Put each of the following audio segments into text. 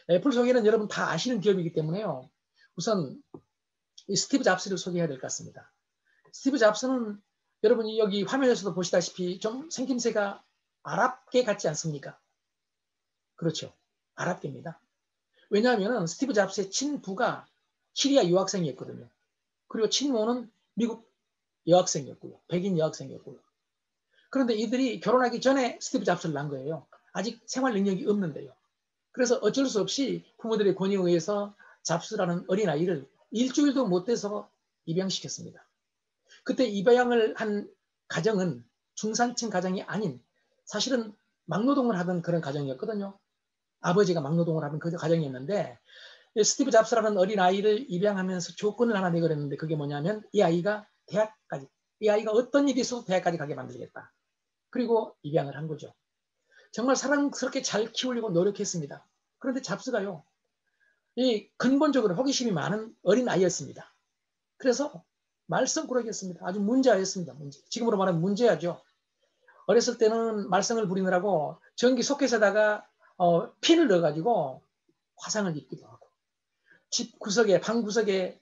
애플 소개는 여러분 다 아시는 기업이기 때문에요. 우선 이 스티브 잡스를 소개해야 될 것 같습니다. 스티브 잡스는 여러분이 여기 화면에서도 보시다시피 좀 생김새가 아랍계 같지 않습니까? 그렇죠. 아랍계입니다. 왜냐하면 스티브 잡스의 친부가 시리아 유학생이었거든요. 그리고 친모는 미국 여학생이었고요. 백인 여학생이었고요. 그런데 이들이 결혼하기 전에 스티브 잡스를 낳은 거예요. 아직 생활 능력이 없는데요. 그래서 어쩔 수 없이 부모들의 권유에 의해서 잡스라는 어린아이를 일주일도 못 돼서 입양시켰습니다. 그때 입양을 한 가정은 중산층 가정이 아닌 사실은 막노동을 하던 그런 가정이었거든요. 아버지가 막노동을 하던 그 가정이었는데 스티브 잡스라는 어린아이를 입양하면서 조건을 하나 내걸었는데 그게 뭐냐면 이 아이가 어떤 일이 있어도 대학까지 가게 만들겠다. 그리고 입양을 한 거죠. 정말 사랑스럽게 잘 키우려고 노력했습니다. 그런데 잡스가요. 이 근본적으로 호기심이 많은 어린아이였습니다. 그래서 말썽꾸러기였습니다. 아주 문제아였습니다. 지금으로 말하면 문제아죠. 어렸을 때는 말썽을 부리느라고 전기 소켓에다가 핀을 넣어가지고 화상을 입기도 하고 집 구석에 방 구석에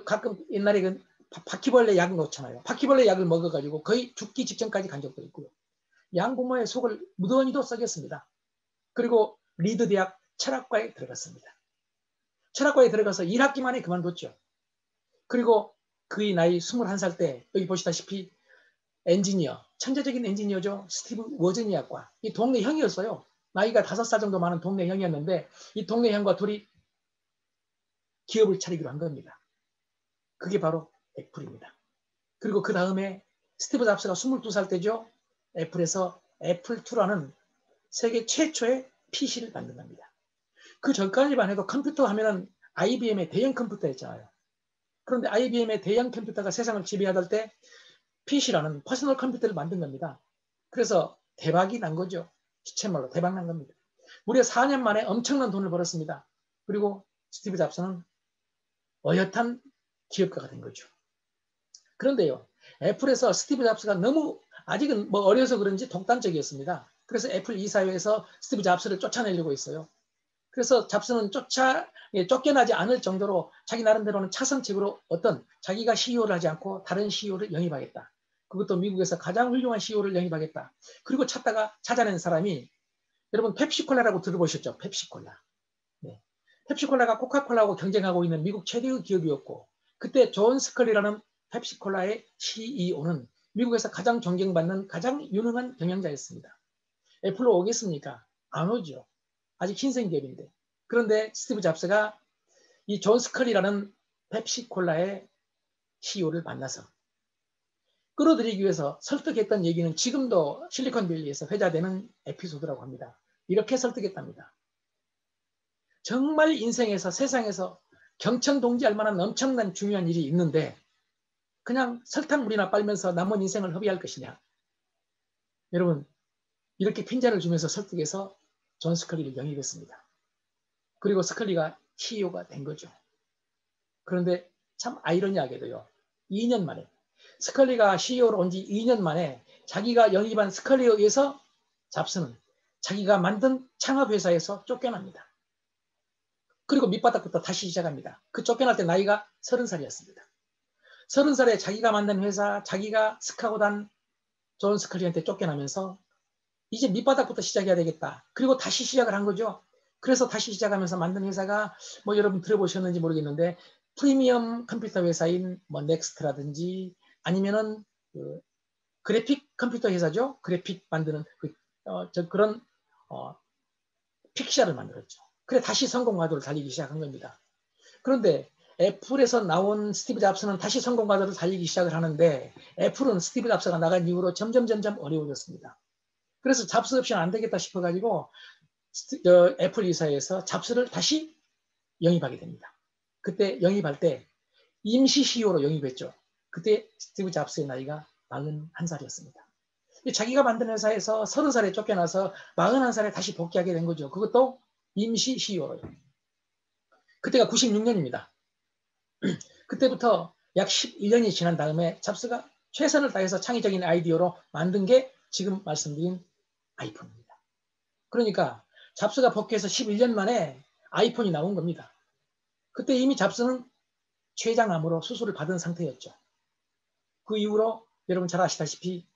가끔 옛날에 그 바퀴벌레 약을 놓잖아요. 바퀴벌레 약을 먹어가지고 거의 죽기 직전까지 간 적도 있고요. 양부모의 속을 무더니도 썩였습니다. 그리고 리드 대학 철학과에 들어갔습니다. 철학과에 들어가서 1학기 만에 그만뒀죠. 그리고 그의 나이 21살 때 여기 보시다시피 엔지니어, 천재적인 엔지니어죠. 스티브 워즈니악과 이 동네 형이었어요. 나이가 5살 정도 많은 동네 형이었는데 이 동네 형과 둘이 기업을 차리기로 한 겁니다. 그게 바로 애플입니다. 그리고 그 다음에 스티브 잡스가 22살 때죠. 애플에서 애플2라는 세계 최초의 PC를 만든 겁니다. 그 전까지만 해도 컴퓨터 하면은 IBM의 대형 컴퓨터였잖아요. 그런데 IBM의 대형 컴퓨터가 세상을 지배하던 때 PC라는 퍼스널 컴퓨터를 만든 겁니다. 그래서 대박이 난 거죠. 시체말로 대박 난 겁니다. 무려 4년 만에 엄청난 돈을 벌었습니다. 그리고 스티브 잡스는 어엿한 기업가가 된 거죠. 그런데요, 애플에서 스티브 잡스가 너무 아직은 뭐 어려서 그런지 독단적이었습니다. 그래서 애플 이사회에서 스티브 잡스를 쫓아내려고 했어요. 그래서 잡스는 쫓겨나지 않을 정도로 자기 나름대로는 차선책으로 어떤 자기가 CEO를 하지 않고 다른 CEO를 영입하겠다. 그것도 미국에서 가장 훌륭한 CEO를 영입하겠다. 그리고 찾아낸 사람이 여러분 펩시콜라라고 들어보셨죠? 펩시콜라. 네. 펩시콜라가 코카콜라하고 경쟁하고 있는 미국 최대의 기업이었고 그때 존 스컬리라는 펩시콜라의 CEO는 미국에서 가장 존경받는 가장 유능한 경영자였습니다. 애플로 오겠습니까? 안 오죠. 아직 신생 기업인데. 그런데 스티브 잡스가 이 존 스컬리라는 펩시콜라의 CEO를 만나서 끌어들이기 위해서 설득했던 얘기는 지금도 실리콘밸리에서 회자되는 에피소드라고 합니다. 이렇게 설득했답니다. 정말 인생에서 세상에서 경천동지할 만한 엄청난 중요한 일이 있는데 그냥 설탕물이나 빨면서 남은 인생을 허비할 것이냐. 여러분 이렇게 핀잔을 주면서 설득해서 존 스컬리를 영입했습니다. 그리고 스컬리가 CEO가 된 거죠. 그런데 참 아이러니하게도요. 2년 만에 스컬리가 CEO로 온 지 2년 만에 자기가 영입한 스컬리에 의해서 잡스는 자기가 만든 창업회사에서 쫓겨납니다. 그리고 밑바닥부터 다시 시작합니다. 그 쫓겨날 때 나이가 30살이었습니다. 30살에 자기가 만든 회사, 자기가 스카고단 존 스컬리한테 쫓겨나면서 이제 밑바닥부터 시작해야 되겠다. 그리고 다시 시작을 한 거죠. 그래서 다시 시작하면서 만든 회사가 뭐 여러분 들어보셨는지 모르겠는데 프리미엄 컴퓨터 회사인 뭐 넥스트라든지 아니면은 그 그래픽 컴퓨터 회사죠. 그래픽 만드는 그런 픽샤를 만들었죠. 그래 다시 성공 가도를 달리기 시작한 겁니다. 그런데 애플에서 나온 스티브 잡스는 다시 성공 가도를 달리기 시작을 하는데 애플은 스티브 잡스가 나간 이후로 점점 어려워졌습니다. 그래서 잡스 없이는 안 되겠다 싶어가지고 애플 이사에서 잡스를 다시 영입하게 됩니다. 그때 영입할 때 임시 CEO로 영입했죠. 그때 스티브 잡스의 나이가 41살이었습니다. 자기가 만든 회사에서 30살에 쫓겨나서 41살에 다시 복귀하게 된 거죠. 그것도 임시 CEO로요. 그때가 96년입니다. 그때부터 약 11년이 지난 다음에 잡스가 최선을 다해서 창의적인 아이디어로 만든 게 지금 말씀드린 아이폰입니다. 그러니까 잡스가 복귀해서 11년 만에 아이폰이 나온 겁니다. 그때 이미 잡스는 췌장암으로 수술을 받은 상태였죠. 그 이후로 여러분 잘 아시다시피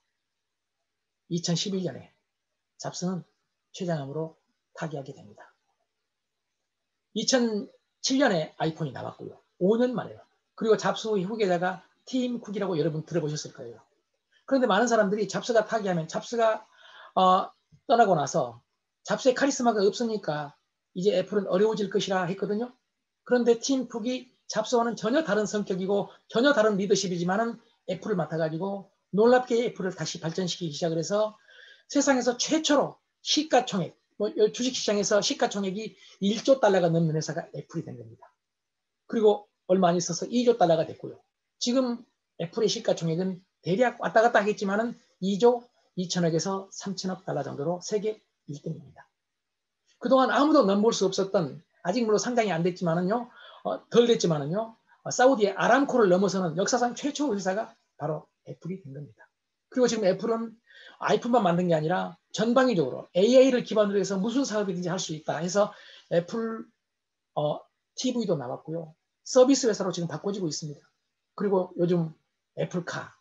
2011년에 잡스는 췌장암으로 타계하게 됩니다. 2007년에 아이폰이 나왔고요. 5년 만에요. 그리고 잡스의 후계자가 팀 쿡이라고 여러분 들어보셨을 거예요. 그런데 많은 사람들이 잡스가 타계하면 잡스가 떠나고 나서 잡스의 카리스마가 없으니까 이제 애플은 어려워질 것이라 했거든요. 그런데 팀 쿡이 잡스와는 전혀 다른 성격이고 전혀 다른 리더십이지만은 애플을 맡아가지고 놀랍게 애플을 다시 발전시키기 시작을 해서 세상에서 최초로 시가총액, 주식시장에서 시가총액이 1조 달러가 넘는 회사가 애플이 된 겁니다. 그리고 얼마 안 있어서 2조 달러가 됐고요. 지금 애플의 시가총액은 대략 왔다 갔다 하겠지만은 2조 2천억에서 3천억 달러 정도로 세계 1등입니다. 그동안 아무도 넘볼 수 없었던, 아직 물론 상장이 안 됐지만은요, 덜 됐지만은요, 사우디의 아람코를 넘어서는 역사상 최초 회사가 바로 애플이 된 겁니다. 그리고 지금 애플은 아이폰만 만든 게 아니라 전방위적으로 AI를 기반으로 해서 무슨 사업이든지 할 수 있다 해서 애플 TV도 나왔고요. 서비스 회사로 지금 바꿔지고 있습니다. 그리고 요즘 애플카.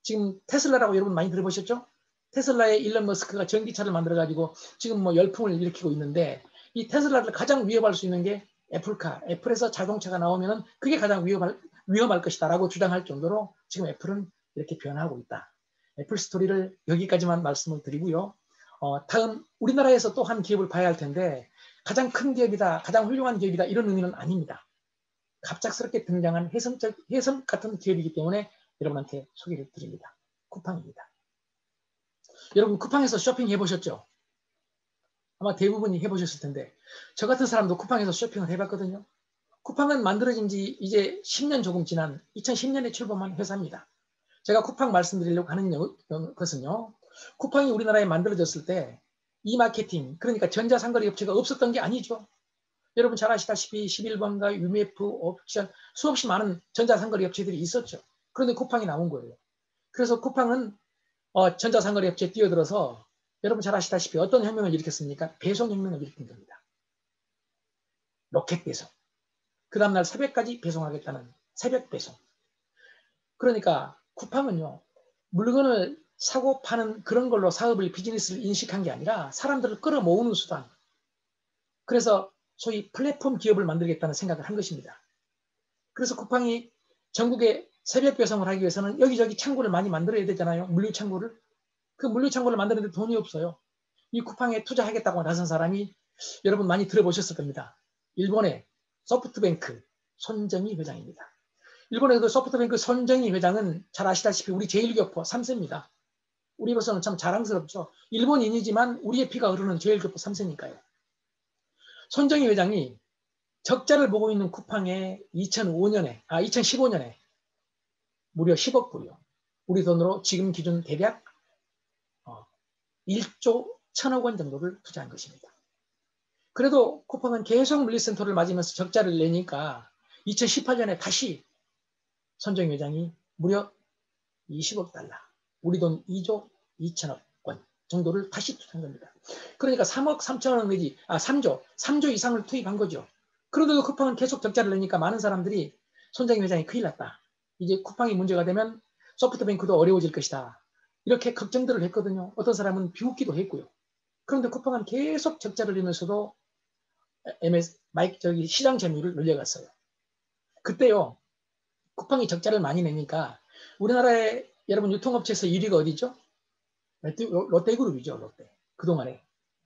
지금 테슬라라고 여러분 많이 들어보셨죠? 테슬라의 일론 머스크가 전기차를 만들어가지고 지금 뭐 열풍을 일으키고 있는데 이 테슬라를 가장 위협할 수 있는 게 애플카. 애플에서 자동차가 나오면은 그게 가장 위험할 것이다라고 주장할 정도로 지금 애플은 이렇게 변하고 있다. 애플 스토리를 여기까지만 말씀을 드리고요. 다음 우리나라에서 또 한 기업을 봐야 할 텐데 가장 큰 기업이다, 가장 훌륭한 기업이다 이런 의미는 아닙니다. 갑작스럽게 등장한 혜성 같은 기업이기 때문에 여러분한테 소개를 드립니다. 쿠팡입니다. 여러분 쿠팡에서 쇼핑 해보셨죠? 아마 대부분이 해보셨을 텐데 저 같은 사람도 쿠팡에서 쇼핑을 해봤거든요. 쿠팡은 만들어진 지 이제 10년 조금 지난 2010년에 출범한 회사입니다. 제가 쿠팡 말씀드리려고 하는 것은요. 쿠팡이 우리나라에 만들어졌을 때 이마케팅, 그러니까 전자상거래 업체가 없었던 게 아니죠. 여러분 잘 아시다시피 11번가, UMF, 옵션 수없이 많은 전자상거래 업체들이 있었죠. 그런데 쿠팡이 나온 거예요. 그래서 쿠팡은 전자상거래 업체에 뛰어들어서 여러분 잘 아시다시피 어떤 혁명을 일으켰습니까? 배송혁명을 일으킨 겁니다. 로켓 배송. 그 다음날 새벽까지 배송하겠다는 새벽 배송. 그러니까 쿠팡은요. 물건을 사고 파는 그런 걸로 사업을 비즈니스를 인식한 게 아니라 사람들을 끌어모으는 수단. 그래서 소위 플랫폼 기업을 만들겠다는 생각을 한 것입니다. 그래서 쿠팡이 전국에 새벽 배송을 하기 위해서는 여기저기 창구를 많이 만들어야 되잖아요. 물류 창구를. 그 물류 창구를 만드는데 돈이 없어요. 이 쿠팡에 투자하겠다고 나선 사람이 여러분 많이 들어보셨을 겁니다. 일본의 소프트뱅크 손정희 회장입니다. 일본의 그 소프트뱅크 손정희 회장은 잘 아시다시피 우리 제1교포 3세입니다. 우리로서는 참 자랑스럽죠. 일본인이지만 우리의 피가 흐르는 제1교포 3세니까요. 손정희 회장이 적자를 보고 있는 쿠팡에 2015년에 무려 10억 불이요. 우리 돈으로 지금 기준 대략 1조 1천억 원 정도를 투자한 것입니다. 그래도 쿠팡은 계속 물류센터를 맞으면서 적자를 내니까 2018년에 다시 손정희 회장이 무려 20억 달러, 우리 돈 2조 2천억 원 정도를 다시 투자한 겁니다. 그러니까 3억 3천억 내지 3조 이상을 투입한 거죠. 그런데도 쿠팡은 계속 적자를 내니까 많은 사람들이 손정희 회장이 큰일 났다. 이제 쿠팡이 문제가 되면 소프트뱅크도 어려워질 것이다. 이렇게 걱정들을 했거든요. 어떤 사람은 비웃기도 했고요. 그런데 쿠팡은 계속 적자를 내면서도 시장 점유율을 늘려갔어요. 그때요. 쿠팡이 적자를 많이 내니까 우리나라의 여러분 유통업체에서 1위가 어디죠? 롯데그룹이죠. 롯데. 그동안에.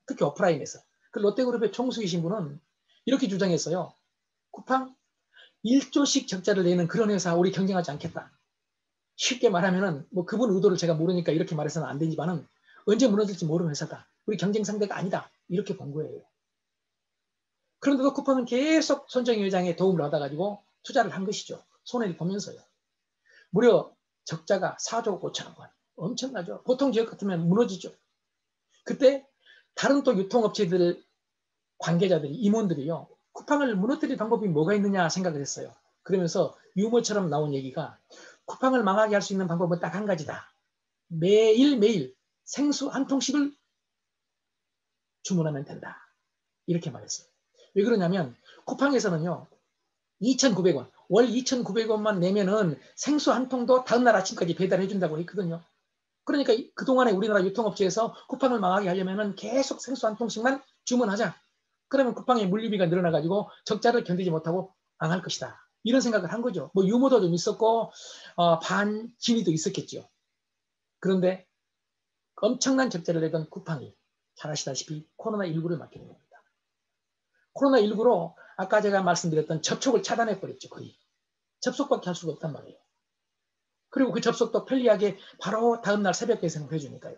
특히 오프라인에서. 그 롯데그룹의 총수이신 분은 이렇게 주장했어요. 쿠팡 1조씩 적자를 내는 그런 회사 우리 경쟁하지 않겠다. 쉽게 말하면은 뭐 그분 의도를 제가 모르니까 이렇게 말해서는 안 되지만은 언제 무너질지 모르는 회사다. 우리 경쟁 상대가 아니다. 이렇게 본 거예요. 그런데도 쿠팡은 계속 손정희 회장의 도움을 받아가지고 투자를 한 것이죠. 손해를 보면서요. 무려 적자가 4조 5천억 원. 엄청나죠. 보통 기업 같으면 무너지죠. 그때 다른 또 유통업체들 관계자들이 임원들이요. 쿠팡을 무너뜨릴 방법이 뭐가 있느냐 생각을 했어요. 그러면서 유머처럼 나온 얘기가 쿠팡을 망하게 할 수 있는 방법은 딱 한 가지다. 매일매일 생수 한 통씩을 주문하면 된다. 이렇게 말했어요. 왜 그러냐면 쿠팡에서는요. 2,900원, 월 2,900원만 내면은 생수 한 통도 다음날 아침까지 배달해 준다고 했거든요. 그러니까 그동안에 우리나라 유통업체에서 쿠팡을 망하게 하려면은 계속 생수 한 통씩만 주문하자. 그러면 쿠팡의 물류비가 늘어나가지고 적자를 견디지 못하고 망할 것이다. 이런 생각을 한 거죠. 뭐 유머도 좀 있었고 반진의도 있었겠죠. 그런데 엄청난 적자를 내던 쿠팡이 잘 아시다시피 코로나19를 맞게 된 겁니다. 코로나19로 아까 제가 말씀드렸던 접촉을 차단해버렸죠. 거의. 접속밖에 할 수가 없단 말이에요. 그리고 그 접속도 편리하게 바로 다음날 새벽 배송을 해주니까요.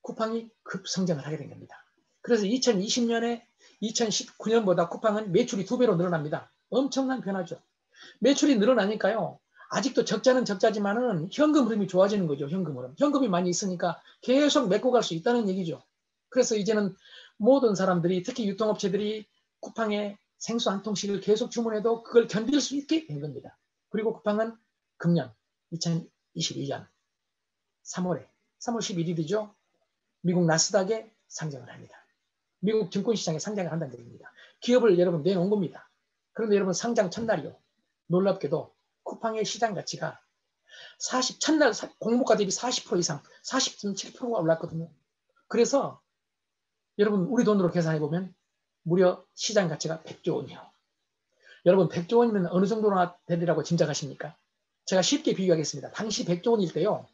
쿠팡이 급성장을 하게 된 겁니다. 그래서 2020년에 2019년보다 쿠팡은 매출이 2배로 늘어납니다. 엄청난 변화죠. 매출이 늘어나니까요. 아직도 적자는 적자지만은 현금 흐름이 좋아지는 거죠. 현금 흐름. 현금이 많이 있으니까 계속 메꿔 갈 수 있다는 얘기죠. 그래서 이제는 모든 사람들이 특히 유통업체들이 쿠팡에 생수 한 통씩을 계속 주문해도 그걸 견딜 수 있게 된 겁니다. 그리고 쿠팡은 금년 2022년 3월 11일이죠. 미국 나스닥에 상장을 합니다. 미국 증권시장에 상장을 한다는 얘기입니다. 기업을 여러분 내놓은 겁니다. 그런데 여러분 상장 첫날이요. 놀랍게도 쿠팡의 시장 가치가 첫날 공모가 대비 40% 이상 40.7%가 올랐거든요. 그래서 여러분 우리 돈으로 계산해보면 무려 시장 가치가 100조 원이에요. 여러분 100조 원이면 어느 정도나 되리라고 짐작하십니까? 제가 쉽게 비교하겠습니다. 당시 100조 원일 때요.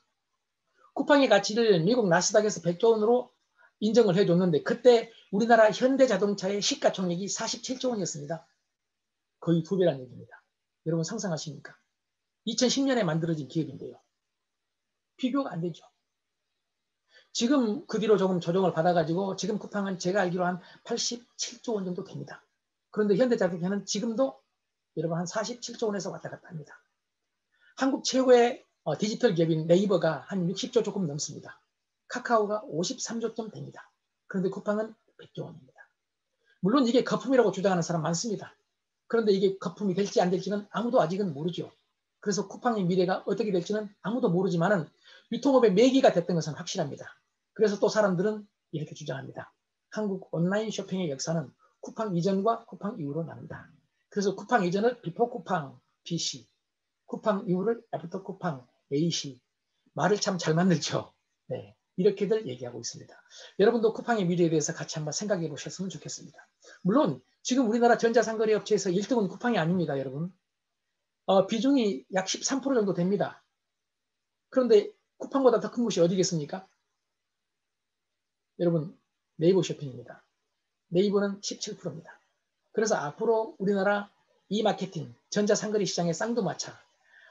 쿠팡의 가치를 미국 나스닥에서 100조 원으로 인정을 해줬는데 그때 우리나라 현대자동차의 시가총액이 47조 원이었습니다. 거의 2배라는 얘기입니다. 여러분 상상하십니까? 2010년에 만들어진 기업인데요. 비교가 안 되죠. 지금 그 뒤로 조금 조정을 받아가지고 지금 쿠팡은 제가 알기로 한 87조 원 정도 됩니다. 그런데 현대자동차는 지금도 여러분 한 47조 원에서 왔다 갔다 합니다. 한국 최고의 디지털 기업인 네이버가 한 60조 조금 넘습니다. 카카오가 53조쯤 됩니다. 그런데 쿠팡은 100조 원입니다. 물론 이게 거품이라고 주장하는 사람 많습니다. 그런데 이게 거품이 될지 안 될지는 아무도 아직은 모르죠. 그래서 쿠팡의 미래가 어떻게 될지는 아무도 모르지만은 유통업의 매기가 됐던 것은 확실합니다. 그래서 또 사람들은 이렇게 주장합니다. 한국 온라인 쇼핑의 역사는 쿠팡 이전과 쿠팡 이후로 나눈다. 그래서 쿠팡 이전을 비포 쿠팡 BC, 쿠팡 이후를 애프터 쿠팡 AC. 말을 참 잘 만들죠. 네, 이렇게들 얘기하고 있습니다. 여러분도 쿠팡의 미래에 대해서 같이 한번 생각해 보셨으면 좋겠습니다. 물론 지금 우리나라 전자상거래 업체에서 1등은 쿠팡이 아닙니다. 여러분. 비중이 약 13% 정도 됩니다. 그런데 쿠팡보다 더 큰 곳이 어디겠습니까? 여러분 네이버 쇼핑입니다. 네이버는 17%입니다. 그래서 앞으로 우리나라 이마케팅, 전자상거래 시장의 쌍두마차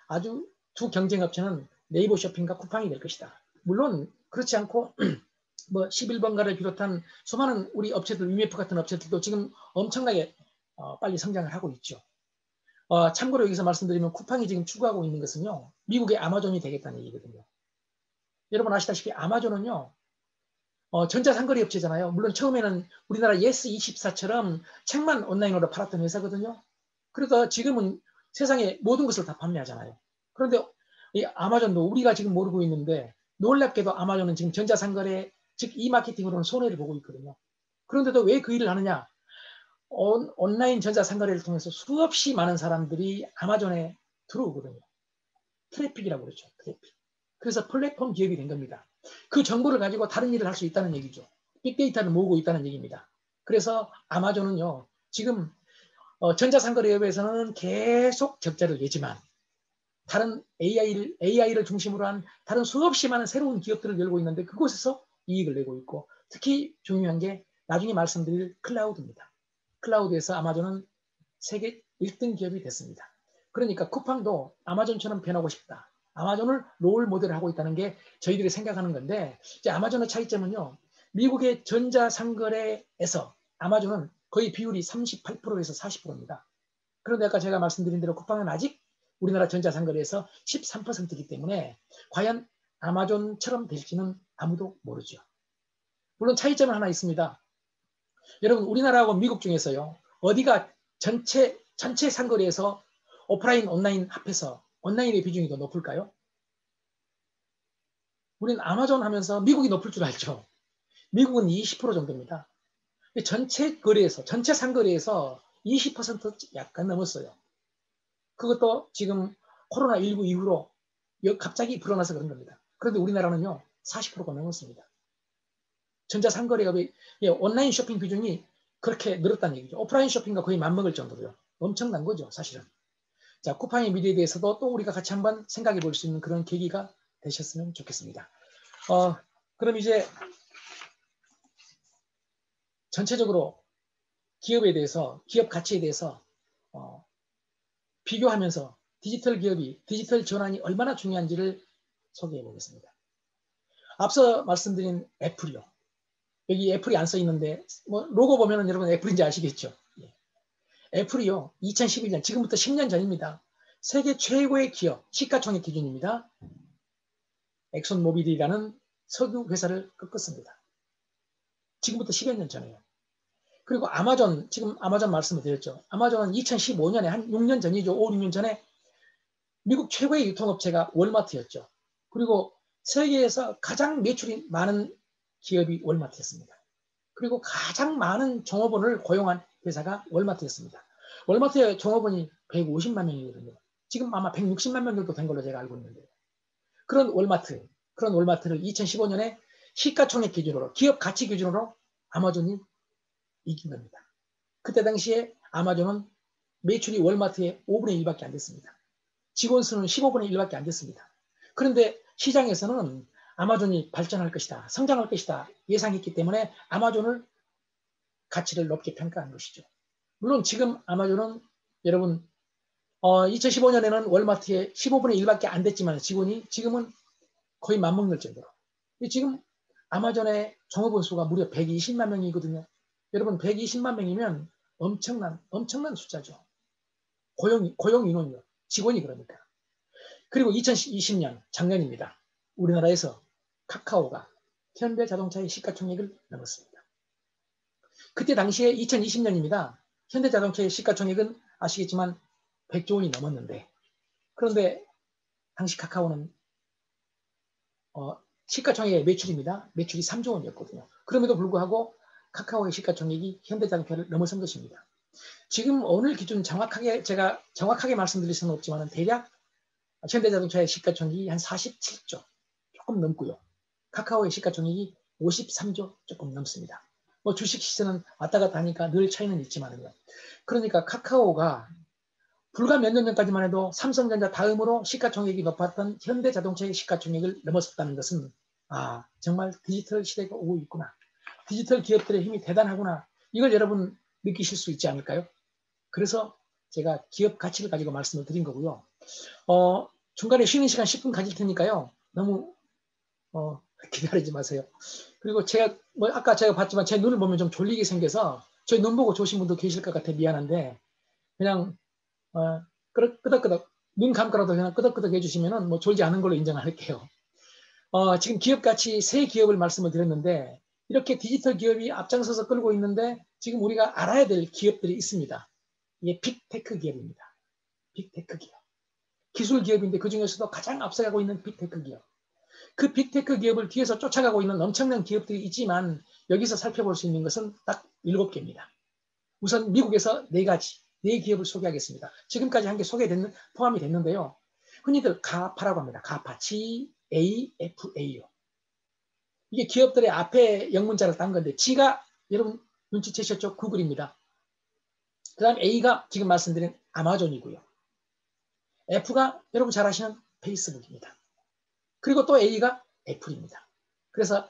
아주 두 경쟁업체는 네이버 쇼핑과 쿠팡이 될 것이다. 물론 그렇지 않고 뭐 11번가를 비롯한 수많은 우리 업체들, UMF 같은 업체들도 지금 엄청나게 빨리 성장을 하고 있죠. 참고로 여기서 말씀드리면 쿠팡이 지금 추구하고 있는 것은요. 미국의 아마존이 되겠다는 얘기거든요. 여러분 아시다시피 아마존은요. 전자상거래 업체잖아요. 물론 처음에는 우리나라 예스24처럼 책만 온라인으로 팔았던 회사거든요. 그래서 지금은 세상에 모든 것을 다 판매하잖아요. 그런데 이 아마존도 우리가 지금 모르고 있는데 놀랍게도 아마존은 지금 전자상거래 즉 이마케팅으로는 손해를 보고 있거든요. 그런데도 왜 그 일을 하느냐? 온라인 전자상거래를 통해서 수없이 많은 사람들이 아마존에 들어오거든요. 트래픽이라고 그러죠. 트래픽. 그래서 플랫폼 기업이 된 겁니다. 그 정보를 가지고 다른 일을 할 수 있다는 얘기죠. 빅데이터를 모으고 있다는 얘기입니다. 그래서 아마존은요. 지금 전자상거래업에서는 계속 적자를 내지만 다른 AI를 중심으로 한 다른 수없이 많은 새로운 기업들을 열고 있는데 그곳에서 이익을 내고 있고 특히 중요한 게 나중에 말씀드릴 클라우드입니다. 클라우드에서 아마존은 세계 1등 기업이 됐습니다. 그러니까 쿠팡도 아마존처럼 변하고 싶다. 아마존을 롤 모델을 하고 있다는 게 저희들이 생각하는 건데 이제 아마존의 차이점은요. 미국의 전자상거래에서 아마존은 거의 비율이 38%에서 40%입니다. 그런데 아까 제가 말씀드린 대로 쿠팡은 아직 우리나라 전자상거래에서 13%이기 때문에 과연 아마존처럼 될지는 아무도 모르죠. 물론 차이점은 하나 있습니다. 여러분 우리나라하고 미국 중에서요. 어디가 전체 상거래에서 오프라인 온라인 합해서 온라인의 비중이 더 높을까요? 우리는 아마존 하면서 미국이 높을 줄 알죠. 미국은 20% 정도입니다. 전체 거래에서, 전체 상거래에서 20% 약간 넘었어요. 그것도 지금 코로나19 이후로 갑자기 불어나서 그런 겁니다. 그런데 우리나라는요, 40%가 넘었습니다. 전자상거래업의 온라인 쇼핑 비중이 그렇게 늘었다는 얘기죠. 오프라인 쇼핑과 거의 맞먹을 정도로요. 엄청난 거죠, 사실은. 자, 쿠팡의 미래에 대해서도 또 우리가 같이 한번 생각해 볼 수 있는 그런 계기가 되셨으면 좋겠습니다. 그럼 이제 전체적으로 기업에 대해서, 기업 가치에 대해서 비교하면서 디지털 기업이, 디지털 전환이 얼마나 중요한지를 소개해 보겠습니다. 앞서 말씀드린 애플이요. 여기 애플이 안 써 있는데 뭐 로고 보면은 여러분 애플인지 아시겠죠? 예. 애플이요. 2011년, 지금부터 10년 전입니다. 세계 최고의 기업, 시가총액 기준입니다. 엑손모빌이라는 석유 회사를 꺾었습니다. 지금부터 10여 년 전에요. 그리고 아마존, 지금 아마존 말씀을 드렸죠. 아마존은 2015년에 한 6년 전이죠. 5, 6년 전에 미국 최고의 유통업체가 월마트였죠. 그리고 세계에서 가장 매출이 많은 기업이 월마트였습니다. 그리고 가장 많은 종업원을 고용한 회사가 월마트였습니다. 월마트의 종업원이 150만 명이거든요. 지금 아마 160만 명 정도 된 걸로 제가 알고 있는데요. 그런 월마트를 2015년에 시가총액 기준으로, 기업 가치 기준으로 아마존이 이긴 겁니다. 그때 당시에 아마존은 매출이 월마트의 5분의 1밖에 안 됐습니다. 직원 수는 15분의 1밖에 안 됐습니다. 그런데 시장에서는 아마존이 발전할 것이다, 성장할 것이다 예상했기 때문에 아마존을 가치를 높게 평가한 것이죠. 물론 지금 아마존은 여러분 2015년에는 월마트의 15분의 1밖에 안 됐지만 직원이 지금은 거의 맞먹는 정도로. 지금 아마존의 종업원 수가 무려 120만 명이거든요. 여러분 120만 명이면 엄청난 숫자죠. 고용 인원이요. 직원이 그러니까. 그리고 2020년 작년입니다. 우리나라에서 카카오가 현대자동차의 시가총액을 넘었습니다. 그때 당시에 2020년입니다. 현대자동차의 시가총액은 아시겠지만 100조 원이 넘었는데 그런데 당시 카카오는 시가총액의 매출입니다. 매출이 3조 원이었거든요. 그럼에도 불구하고 카카오의 시가총액이 현대자동차를 넘어선 것입니다. 지금 오늘 기준 제가 정확하게 말씀드릴 수는 없지만 대략 현대자동차의 시가총액이 한 47조 조금 넘고요. 카카오의 시가총액이 53조 조금 넘습니다. 뭐 주식 시세는 왔다 갔다 하니까 늘 차이는 있지만요. 그러니까 카카오가 불과 몇 년 전까지만 해도 삼성전자 다음으로 시가총액이 높았던 현대자동차의 시가총액을 넘어섰다는 것은 정말 디지털 시대가 오고 있구나. 디지털 기업들의 힘이 대단하구나. 이걸 여러분 느끼실 수 있지 않을까요? 그래서 제가 기업 가치를 가지고 말씀을 드린 거고요. 중간에 쉬는 시간 10분 가질 테니까요. 너무 기다리지 마세요. 그리고 제가 아까 제가 봤지만 제 눈을 보면 좀 졸리게 생겨서 제 눈 보고 조신 분도 계실 것 같아 미안한데 그냥 끄덕끄덕 눈 감고라도 그냥 끄덕끄덕 해주시면은 뭐 졸지 않은 걸로 인정할게요. 지금 기업 가치 세 기업을 말씀을 드렸는데 이렇게 디지털 기업이 앞장서서 끌고 있는데 지금 우리가 알아야 될 기업들이 있습니다. 이게 빅테크 기업입니다. 빅테크 기업. 기술 기업인데 그 중에서도 가장 앞서가고 있는 빅테크 기업. 그 빅테크 기업을 뒤에서 쫓아가고 있는 엄청난 기업들이 있지만 여기서 살펴볼 수 있는 것은 딱 7개입니다. 우선 미국에서 4 기업을 소개하겠습니다. 지금까지 한 게 포함이 됐는데요. 흔히들 가파라고 합니다. 가파, GAFA요. 이게 기업들의 앞에 영문자를 딴 건데 G가 여러분 눈치채셨죠? 구글입니다. 그 다음 A가 지금 말씀드린 아마존이고요. F가 여러분 잘 아시는 페이스북입니다. 그리고 또 A가 애플입니다. 그래서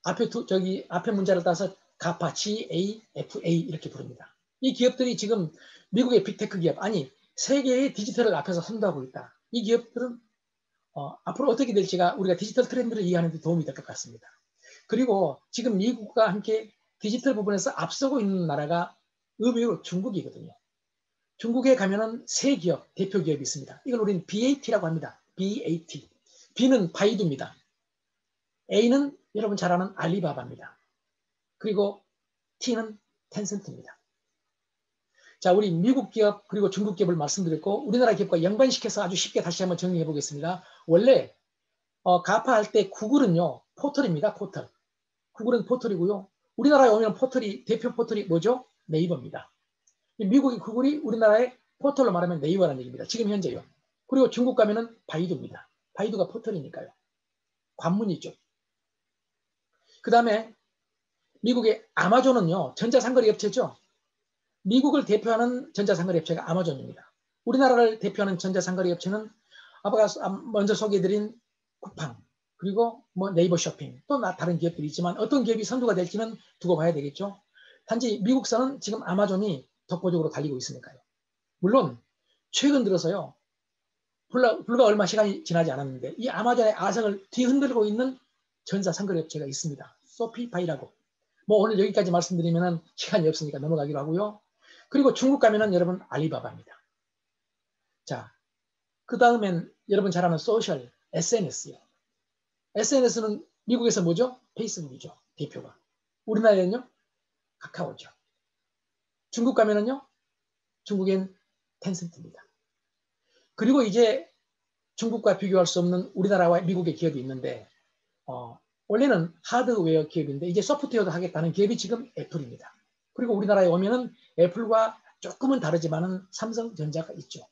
앞에 문자를 따서 가파, GAFA 이렇게 부릅니다. 이 기업들이 지금 미국의 빅테크 기업, 아니 세계의 디지털을 앞에서 선도하고 있다. 이 기업들은 앞으로 어떻게 될지가 우리가 디지털 트렌드를 이해하는 데 도움이 될 것 같습니다. 그리고 지금 미국과 함께 디지털 부분에서 앞서고 있는 나라가 의외로 중국이거든요. 중국에 가면은 세 기업, 대표 기업이 있습니다. 이걸 우리는 BAT라고 합니다. BAT. B는 바이두입니다. A는 여러분 잘 아는 알리바바입니다. 그리고 T는 텐센트입니다. 자, 우리 미국 기업 그리고 중국 기업을 말씀드렸고 우리나라 기업과 연관시켜서 아주 쉽게 다시 한번 정리해 보겠습니다. 원래 가파 할 때 구글은요 포털입니다. 포털. 구글은 포털이고요. 우리나라에 오면 포털이, 대표 포털이 뭐죠? 네이버입니다. 미국의 구글이 우리나라의 포털로 말하면 네이버라는 얘기입니다. 지금 현재요. 그리고 중국 가면은 바이두입니다. 바이두가 포털이니까요. 관문이죠. 그 다음에 미국의 아마존은요, 전자상거래 업체죠. 미국을 대표하는 전자상거래 업체가 아마존입니다. 우리나라를 대표하는 전자상거래 업체는 아까 먼저 소개해드린 쿠팡, 그리고 뭐 네이버 쇼핑, 또 다른 기업들이 있지만 어떤 기업이 선두가 될지는 두고 봐야 되겠죠. 단지 미국서는 지금 아마존이 독보적으로 달리고 있으니까요. 물론 최근 들어서요, 불과 얼마 시간이 지나지 않았는데 이 아마존의 아성을 뒤흔들고 있는 전자상거래 업체가 있습니다. 소피파이라고. 뭐 오늘 여기까지 말씀드리면 시간이 없으니까 넘어가기로 하고요. 그리고 중국 가면은 여러분 알리바바입니다. 자, 그 다음엔 여러분 잘 아는 소셜, SNS요. SNS는 미국에서 뭐죠? 페이스북이죠. 대표가. 우리나라에는요? 카카오죠. 중국 가면은요? 중국엔 텐센트입니다. 그리고 이제 중국과 비교할 수 없는 우리나라와 미국의 기업이 있는데 원래는 하드웨어 기업인데 이제 소프트웨어도 하겠다는 기업이 지금 애플입니다. 그리고 우리나라에 오면은 애플과 조금은 다르지만은 삼성전자가 있죠.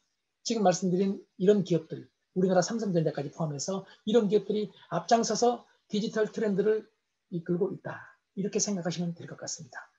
지금 말씀드린 이런 기업들, 우리나라 삼성전자까지 포함해서 이런 기업들이 앞장서서 디지털 트렌드를 이끌고 있다. 이렇게 생각하시면 될 것 같습니다.